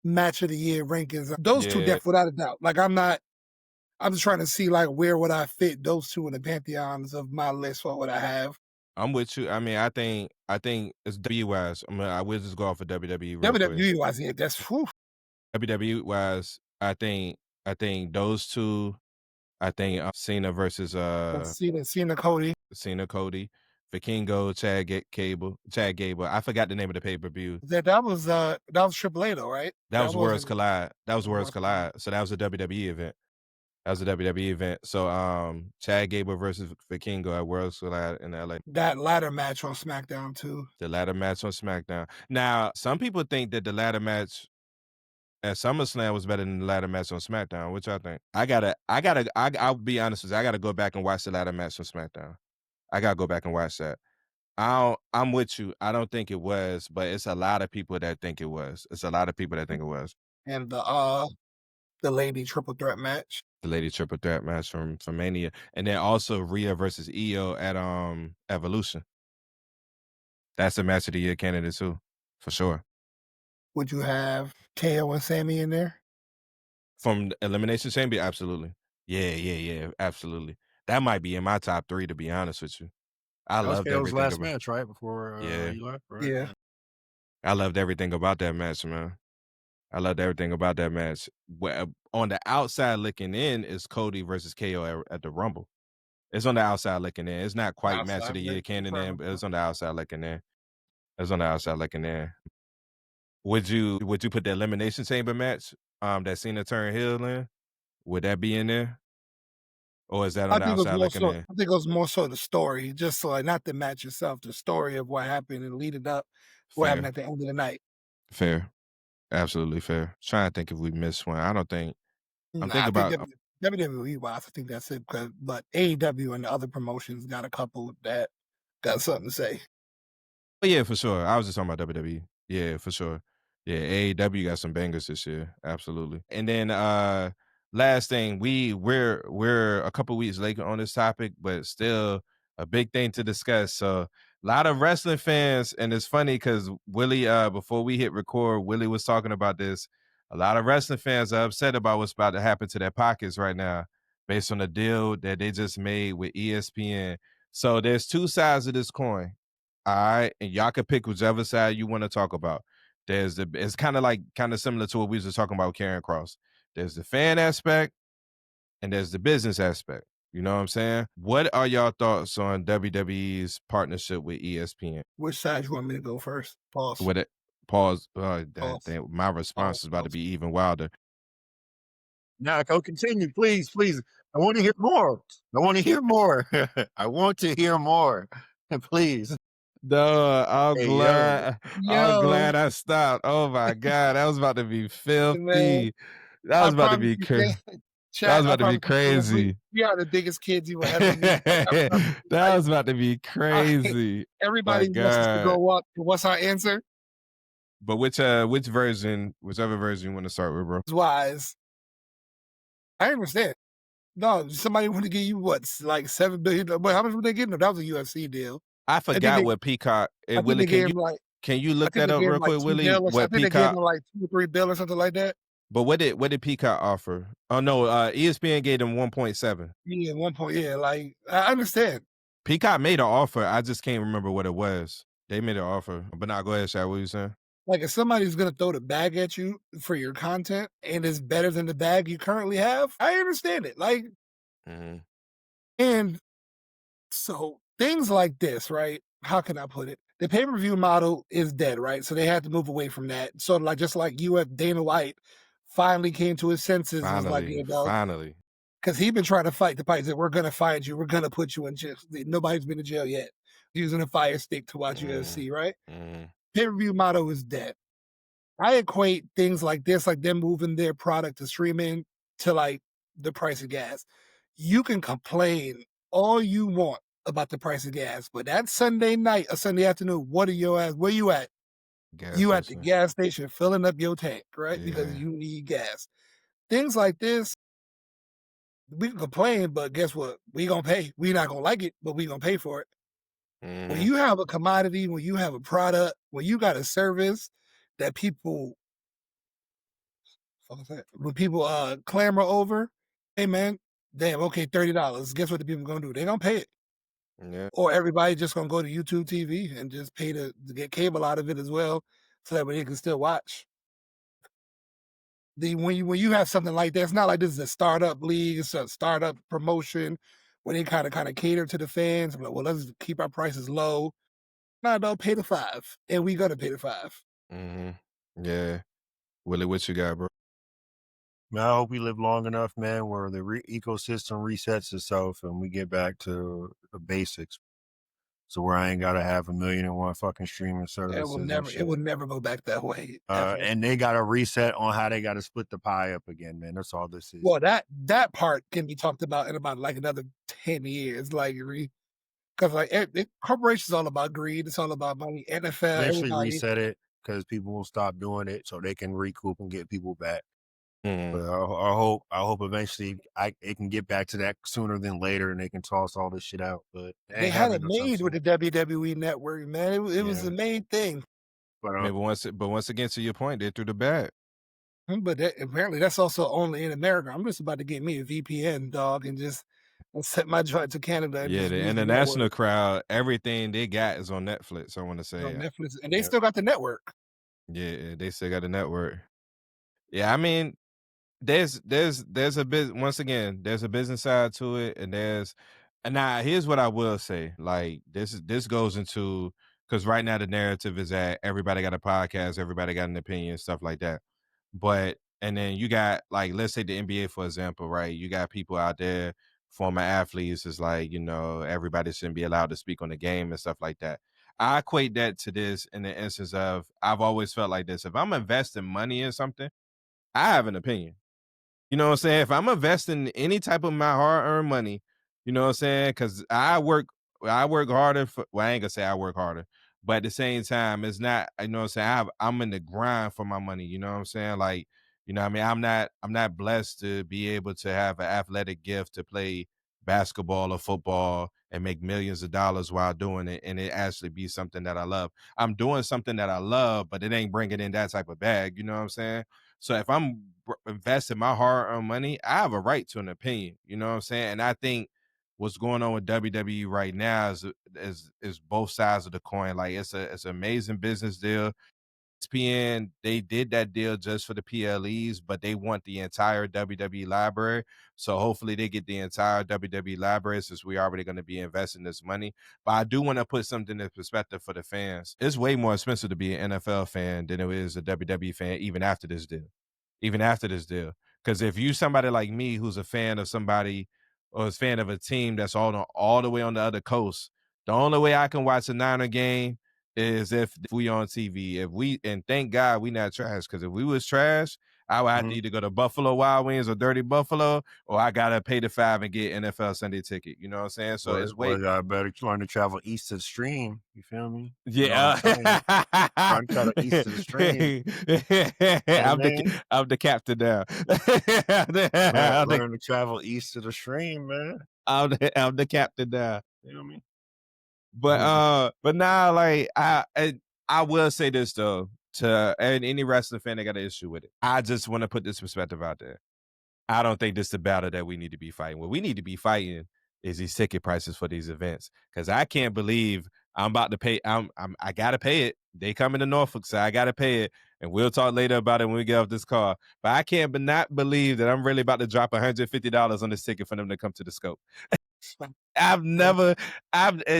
match of the year rankings. Those two, without a doubt. Like I'm just trying to see like where would I fit those two in the pantheons of my list. What would I have? I'm with you. I mean, I think it's WWE wise. I will just go off of WWE. WWE wise, yeah, that's whew. WWE wise. I think those two. I think Cena versus Cena Cody. Vikingo, Chad Gable. I forgot the name of the pay-per-view. That was Triple A though, right? That was Worlds Collide. So that was a WWE event. So Chad Gable versus Vikingo at Worlds Collide in LA. That ladder match on SmackDown too. The ladder match on SmackDown. Now, some people think that the ladder match at SummerSlam was better than the ladder match on SmackDown. Which I think. I'll be honest with you. I gotta go back and watch the ladder match on SmackDown. I gotta go back and watch that. I'm with you. I don't think it was, but it's a lot of people that think it was. And the lady triple threat match. The lady triple threat match from Mania. And then also Rhea versus Io at Evolution. That's a match of the year candidate too, for sure. Would you have KO and Sammy in there? From the Elimination Chamber? Absolutely. Yeah, absolutely. That might be in my top 3, to be honest with you. I loved everything. Last match, right? Before he left, right? Yeah. I loved everything about that match, man. I loved everything about that match. On the outside looking in is Cody versus KO at the Rumble. It's on the outside looking in. It's not quite match of the year candidate, but it's on the outside looking in. Would you put the Elimination Chamber match that Cena turned heel in? Would that be in there? Or is that on the outside looking in? I think it was more so the story, just so like not the match itself, the story of what happened and leading up, what happened at the end of the night. Fair. Absolutely fair. Trying to think if we missed one. I don't think. I'm thinking about WWE wise. I think that's it. But AEW and the other promotions got a couple that got something to say. But yeah, for sure. I was just talking about WWE. Yeah, for sure. Yeah, AEW got some bangers this year. Absolutely. And then last thing, we're a couple weeks late on this topic, but still a big thing to discuss. So a lot of wrestling fans, and it's funny because Willie, before we hit record, Willie was talking about this. A lot of wrestling fans are upset about what's about to happen to their pockets right now, based on the deal that they just made with ESPN. So there's two sides of this coin. All right, and y'all can pick whichever side you want to talk about. It's kind of similar to what we were talking about with Karrion Kross. There's the fan aspect, and there's the business aspect. You know what I'm saying? What are y'all thoughts on WWE's partnership with ESPN? Which side you want me to go first? Pause. Pause. My response is about to be even wilder. Now, go continue, please. I want to hear more. I want to hear more. Please. No, I'm glad I stopped. Oh my God, that was about to be filthy. That was about to be crazy. That was about to be crazy. We are the biggest kids you will ever meet. That was about to be crazy. Everybody wants us to go up. What's our answer? But whichever version you want to start with, bro? Wise. I understand. No, somebody want to give you what, like $7 billion? But how much would they give them? That was a UFC deal. I forgot what Peacock. Willie, can you look that up real quick, Willie? What Peacock? They gave them like $2 or $3 billion or something like that. But what did Peacock offer? Oh no, ESPN gave them 1.7. Yeah, 1 point. Yeah, like I understand. Peacock made an offer. I just can't remember what it was. They made an offer, but now go ahead, Shaq. What are you saying? Like if somebody's gonna throw the bag at you for your content and it's better than the bag you currently have, I understand it. Like, and so things like this, right? How can I put it? The pay-per-view model is dead, right? So they had to move away from that. So like just like Dana White finally came to his senses. Finally. Because he'd been trying to fight the fight. He said, we're going to find you. We're going to put you in jail. Nobody's been in jail yet. Using a fire stick to watch UFC, right? Pay-per-view model is dead. I equate things like this, like them moving their product to streaming, to like the price of gas. You can complain all you want about the price of gas, but that Sunday night or Sunday afternoon, where you at? You at the gas station filling up your tank, right? Yeah. Because you need gas. Things like this, we can complain, but guess what? We gonna pay. We not gonna like it, but we gonna pay for it. When you have a commodity, when you have a product, when you got a service that people, when people clamor over, hey man, damn, okay, $30. Guess what the people gonna do? They gonna pay it. Yeah. Or everybody just gonna go to YouTube TV and just pay to get cable out of it as well, so that way they can still watch. When you have something like that, it's not like this is a startup league, it's a startup promotion where they kind of cater to the fans. I'm like, well, let's keep our prices low. No, don't pay the $5, and we gonna pay the $5. Yeah, Willie, what you got, bro? Man, I hope we live long enough, man, where the ecosystem resets itself and we get back to the basics. So where I ain't gotta have 1,000,001 fucking streaming services. It will never go back that way. And they gotta reset on how they gotta split the pie up again, man. That's all this is. Well, that part can be talked about in about like another 10 years, like because like corporations all about greed. It's all about money. NFL eventually reset it because people will stop doing it so they can recoup and get people back. But I hope eventually it can get back to that sooner than later, and they can toss all this shit out. But they had it made with the WWE Network, man. It was the main thing. But once again, to your point, they threw the bag. But apparently, that's also only in America. I'm just about to get me a VPN, dog, and just set my joint to Canada. Yeah, the international crowd, everything they got is on Netflix. I want to say on Netflix, and they still got the network. Yeah, they still got the network. Yeah, I mean, there's a bit. Once again, there's a business side to it, and now here's what I will say. Like this goes into, because right now the narrative is that everybody got a podcast, everybody got an opinion, stuff like that. But and then you got, like, let's say the NBA, for example, right? You got people out there, former athletes, is like, everybody shouldn't be allowed to speak on the game and stuff like that. I equate that to this in the instance of, I've always felt like this. If I'm investing money in something, I have an opinion. You know what I'm saying? If I'm investing any type of my hard-earned money, you know what I'm saying? Because I work harder for, well, I ain't gonna say I work harder, but at the same time, it's not, you know what I'm saying? I'm in the grind for my money, you know what I'm saying? Like, you know what I mean? I'm not blessed to be able to have an athletic gift to play basketball or football and make millions of dollars while doing it, and it actually be something that I love. I'm doing something that I love, but it ain't bringing in that type of bag, you know what I'm saying? So if I'm investing my hard-earned money, I have a right to an opinion. You know what I'm saying? And I think what's going on with WWE right now is both sides of the coin. Like it's an amazing business deal. ESPN, they did that deal just for the PLEs, but they want the entire WWE library. So hopefully they get the entire WWE library, since we're already going to be investing this money. But I do want to put something in perspective for the fans. It's way more expensive to be an NFL fan than it is a WWE fan, even after this deal. Because if you somebody like me who's a fan of somebody or is a fan of a team that's all the way on the other coast, the only way I can watch a Niner game is if we on TV. And thank God we not trash, because if we was trash, I would have to either go to Buffalo Wild Wings or Dirty Buffalo, or I gotta pay the $5 and get NFL Sunday ticket. You know what I'm saying? So it's way. I better learn to travel east of the stream. You feel me? Yeah, I'm trying to east of the stream. I'm the captain now. Learn to travel east of the stream, man. I'm the captain now. You know what I mean? But now, like, I will say this though, to any wrestling fan that got an issue with it, I just want to put this perspective out there. I don't think this is the battle that we need to be fighting. What we need to be fighting is these ticket prices for these events, because I can't believe I'm about to pay. I gotta pay it. They coming to Norfolk, so I gotta pay it. And we'll talk later about it when we get off this call. But I can't not believe that I'm really about to drop $150 on this ticket for them to come to the Scope. And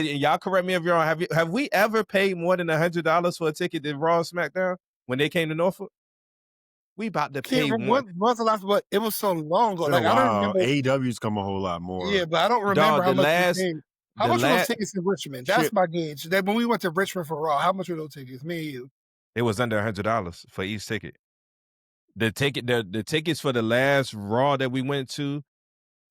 y'all correct me if you're wrong. Have we ever paid more than $100 for a ticket to Raw and SmackDown when they came to Norfolk? We about to pay more. What's the last? But it was so long ago. Like, I don't remember. AEW's come a whole lot more. Yeah, but I don't remember how much we paid. How much were those tickets in Richmond? That's my gauge. That when we went to Richmond for Raw, how much were those tickets? Me and you. It was under $100 for each ticket. The tickets for the last Raw that we went to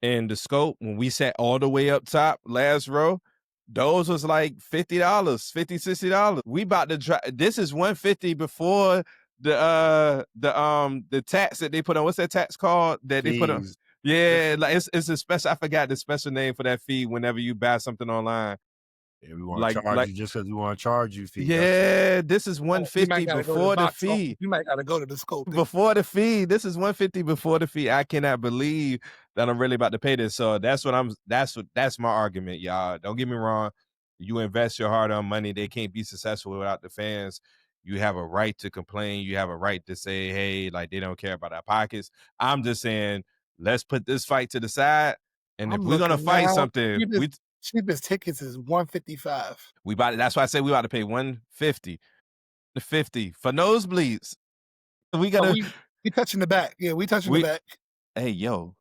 in the Scope, when we sat all the way up top, last row, those was like $50, $60. We about to try. This is $150 before the tax that they put on. What's that tax called that they put on? Yeah, like it's a special. I forgot the special name for that fee. Whenever you buy something online, yeah, we want to charge you just because we want to charge you fee. Yeah, this is $150 before the fee. You might gotta go to the scope before the fee. This is $150 before the fee. I cannot believe that I'm really about to pay this. So that's my argument, y'all. Don't get me wrong. You invest your hard-earned money. They can't be successful without the fans. You have a right to complain. You have a right to say, hey, like they don't care about our pockets. I'm just saying, let's put this fight to the side. And if we're gonna fight something, cheapest tickets is $155. That's why I say we about to pay $150 for nosebleeds. We gotta. We touching the back. Yeah, we touching the back. Hey, yo.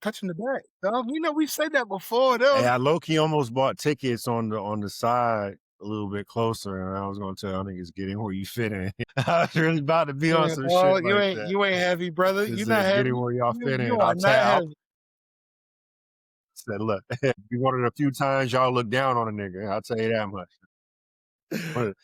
Touching the back. Dog. We know we've said that before, though. Hey, I low-key almost bought tickets on the side a little bit closer, and I was gonna tell niggas get in where you fit in. I was really about to be on some shit you ain't heavy, brother. You're not heavy. Get in where y'all fit in. You are not heavy. Said, look, be one of the few times y'all look down on a nigga. I'll tell you that much.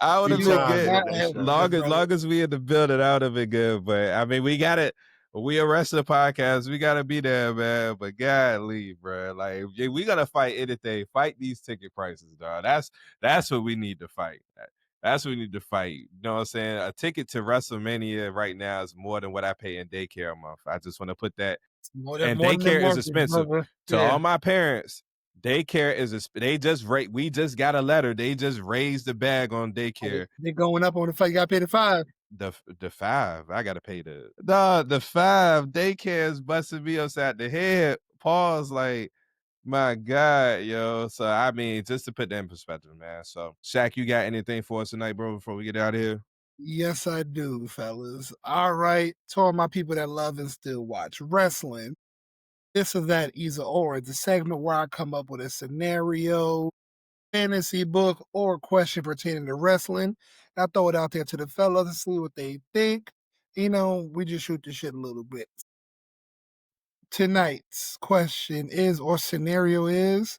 I would have been good. Long as we in the building, I would have been good. But I mean, we got it. We a wrestling podcast. We gotta be there, man. But golly, bro, like we gotta fight anything. Fight these ticket prices, dog. That's what we need to fight. That's what we need to fight. You know what I'm saying? A ticket to WrestleMania right now is more than what I pay in daycare a month. I just want to put that. And daycare is expensive. To all my parents, daycare is we just got a letter. They just raised the bag on daycare. They're going up on the fight. You gotta pay the $5. The $5. I gotta pay the $5. Daycare is busting me upside the head. Pause, like, my God, yo. So I mean, just to put that in perspective, man. So Shaq, you got anything for us tonight, bro, before we get out of here? Yes, I do, fellas. All right. To all my people that love and still watch wrestling, this or that, either or, the segment where I come up with a scenario, fantasy book, or question pertaining to wrestling. I throw it out there to the fellas to see what they think. You know, we just shoot the shit a little bit. Tonight's question is, or scenario is,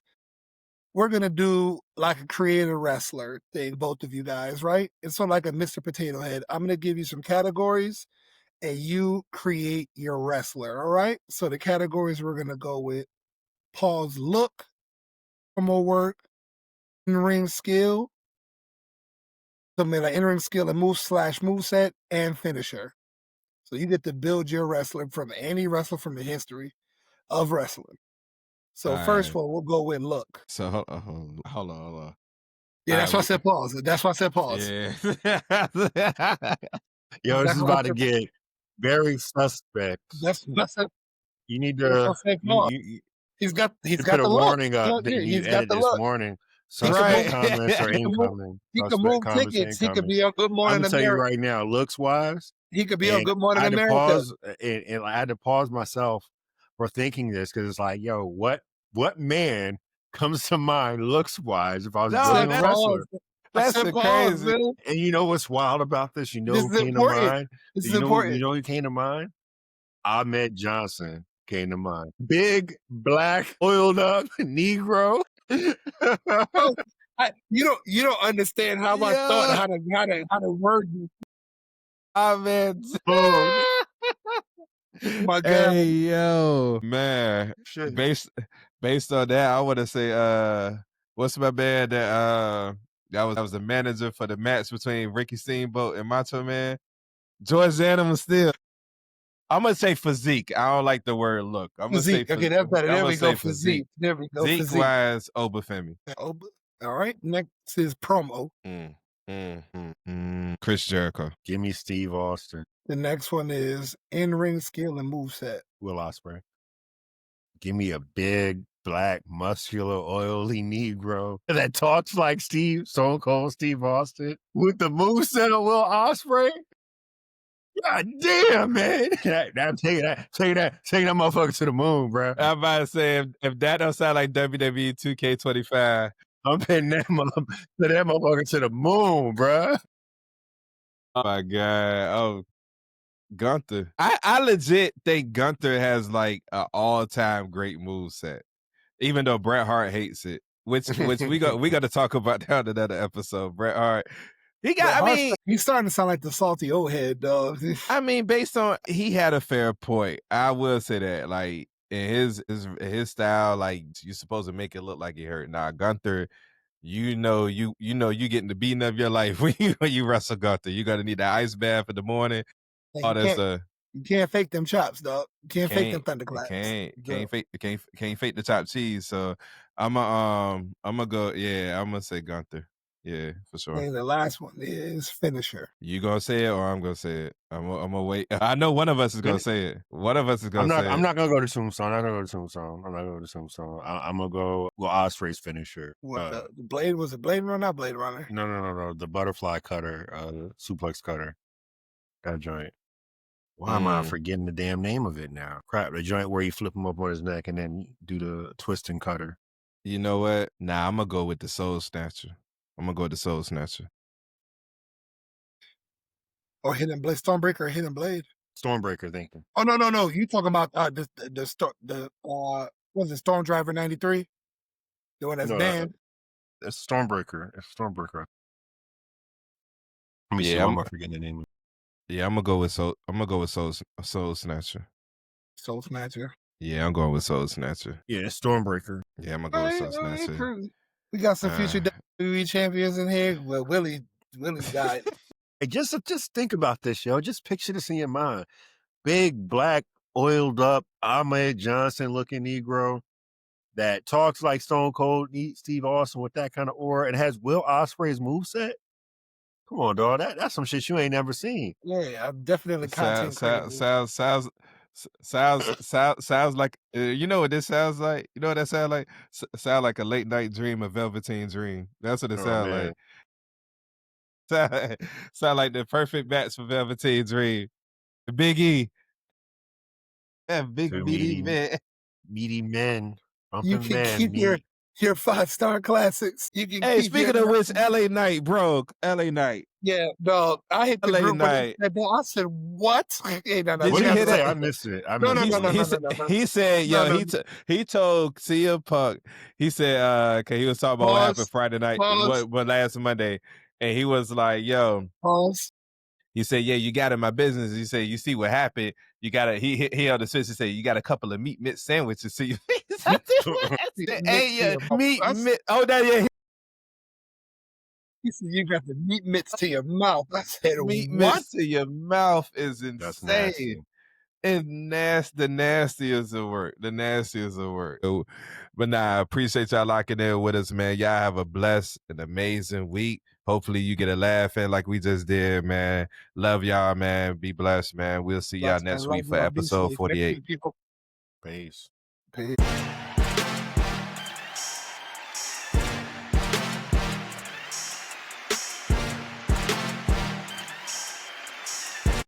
we're going to do like a creator wrestler thing, both of you guys, right? It's sort of like a Mr. Potato Head. I'm going to give you some categories and you create your wrestler, all right? So the categories we're going to go with: Paul's look, promo work, in-ring skill, something like in-ring skill and moveset, and finisher. So you get to build your wrestler from any wrestler from the history of wrestling. So first of all, we'll go with look. So hold on. Yeah, that's why I said pause. That's why I said pause. Yeah. Yo, this is about to get very suspect. That's you need to. He's got the warning up that you edit this morning. Suspect comments are incoming. He can move tickets. He could be on Good Morning America. I'm telling you right now, looks wise, he could be on Good Morning America. I had to pause myself for thinking this because it's like, yo, what man comes to mind looks wise if I was doing a wrestler? That's the crazy. And you know what's wild about this? You know who came to mind? This is important. You know who came to mind? Ahmed Johnson came to mind. Big, black, oiled up Negro. You don't understand how I thought how to word this. Ahmed. My God. Hey, yo, man. Based on that, I want to say, what's my man that was the manager for the match between Ricky Steamboat and Macho Man? George Animal Steel. I'm gonna say physique. I don't like the word look. I'm gonna say okay, that's better. There we go. Physique. There we go. Physique wise, Obafemi. All right. Next is promo. Chris Jericho. Give me Steve Austin. The next one is in-ring skill and moveset. Will Ospreay. Give me a big, black, muscular, oily Negro that talks like Stone Cold Steve Austin with the moveset of Will Ospreay. God damn, man. I'm taking that motherfucker to the moon, bro. I'm about to say, if that don't sound like WWE 2K25, I'm putting that motherfucker to the moon, bro. Oh, my God. Oh, Gunther. I legit think Gunther has like an all-time great moveset, even though Bret Hart hates it, which we got to talk about down in another episode. Bret Hart. He's starting to sound like the salty old head, dog. I mean, based on he had a fair point. I will say that. Like, in his style, like you're supposed to make it look like he hurt. Nah, Gunther, you know you getting the beating of your life when you wrestle Gunther. You're gonna need that ice bath in the morning. All that stuff. You can't fake them chops, dog. You can't fake them thunderclaps. Can't fake the chopped cheese. So I'm gonna go. Yeah, I'm gonna say Gunther. Yeah, for sure. And the last one is finisher. You gonna say it or I'm gonna say it? I'm gonna wait. I know one of us is gonna say it. One of us is gonna say it. I'm not gonna go to Tombstone. I'm not gonna go to Tombstone. I'm gonna go Ospreay's finisher. What the Blade, was it Blade Runner? Not Blade Runner. No. The butterfly cutter, suplex cutter. That joint. Why am I forgetting the damn name of it now? Crap, the joint where you flip him up on his neck and then do the twist and cutter. You know what? Nah, I'm gonna go with the Soul Snatcher. Or Hidden Blade, Stormbreaker or Hidden Blade? Stormbreaker, thinking. Oh no. You talking about was it Storm Driver 93? The one that's banned? It's Stormbreaker. Let me see. I'm forgetting the name. Yeah, I'm gonna go with Soul Snatcher. Soul Snatcher. Yeah, I'm going with Soul Snatcher. Yeah, it's Stormbreaker. Yeah, I'm gonna go with Soul Snatcher. We got some future WWE champions in here. Well, Willie's got it. Hey, just think about this, yo. Just picture this in your mind. Big, black, oiled up, Ahmed Johnson looking Negro that talks like Stone Cold Steve Austin with that kind of aura and has Will Ospreay's moveset. Come on, dog. That's some shit you ain't never seen. Yeah, I'm definitely content sounds like you know what this sounds like? You know what that sounds like? Sound like a late night dream, a Velveteen dream. That's what it sounds like. Sound like the perfect match for Velveteen Dream. Big E. Yeah, meaty men. Meaty men. You can keep your 5-star classics. You can speaking of which, LA Knight, bro. LA Knight. Yeah, dog. I hit the group Knight. I said, what? Hey, no. Did you hear that? I missed it. No. He said, he told CM Punk, he said, he was talking about what happened Friday night, what last Monday. And he was like, yo. Pause. He said, yeah, you got in my business. He said, you see what happened. You got he on the switch and said, you got a couple of meat mix sandwiches to your face. Meat. Oh, that, yeah. He said, you got the meat mitts to your mouth. I said, meat mitts to your mouth is insane. It's the nastiest of work. But nah, I appreciate y'all locking in with us, man. Y'all have a blessed and amazing week. Hopefully you get a laugh in like we just did, man. Love y'all, man. Be blessed, man. We'll see y'all next week for episode 48. Peace.